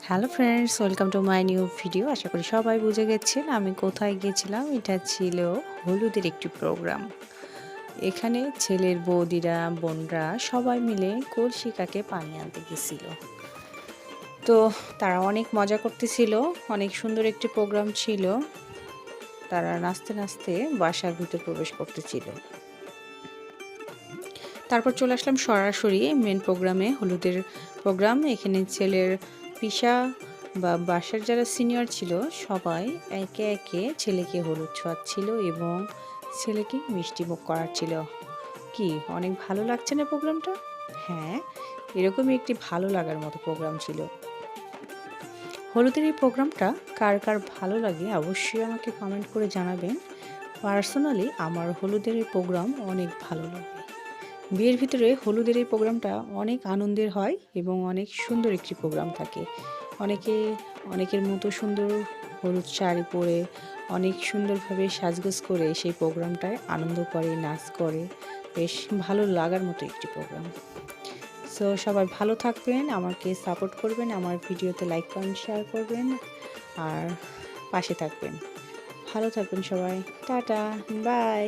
Hello friends, welcome to my new video. আশা করি সবাই বুঝে গেছেন আমি কোথায় গিয়েছিলাম। এটা ছিল হলুদের একটি প্রোগ্রাম। এখানে ছেলের বৌদিরা, বোনরা সবাই মিলে কলসি কাকে পানি আনতে গেছিল। তো তারা অনেক মজা করতেছিল, অনেক সুন্দর একটি প্রোগ্রাম ছিল। তারা নাচতে নাচতে বাসার ভিতর প্রবেশ করতেছিল। তারপর চলে আসলাম সরাসরি মেন প্রোগ্রামে, হলুদের প্রোগ্রাম। এখানে ছেলের পিসা বা বাসার যারা সিনিয়র ছিল সবাই একে একে ছেলেকে হলুদ ছোঁয়াচ্ছিল এবং ছেলেকে মিষ্টিমুখ করাচ্ছিল। কি অনেক ভালো লাগছে না প্রোগ্রামটা? হ্যাঁ, এরকমই একটি ভালো লাগার মতো প্রোগ্রাম ছিল। হলুদের এই প্রোগ্রামটা কার কার ভালো লাগে অবশ্যই আমাকে কমেন্ট করে জানাবেন। পার্সোনালি আমার হলুদের এই প্রোগ্রাম অনেক ভালো লাগে। বিয়ের ভিতরে হলুদের এই প্রোগ্রামটা অনেক আনন্দের হয় এবং অনেক সুন্দর একটি প্রোগ্রাম থাকে। অনেকে অনেকের মতো সুন্দর হলুদ শাড়ি পরে অনেক সুন্দরভাবে সাজগোজ করে সেই প্রোগ্রামটায় আনন্দ করে, নাচ করে। বেশ ভালো লাগার মতো একটি প্রোগ্রাম। সো সবাই ভালো থাকবেন, আমাকে সাপোর্ট করবেন, আমার ভিডিওতে লাইক কমেন্ট শেয়ার করবেন আর পাশে থাকবেন। ভালো থাকবেন সবাই। Ta-ta, by.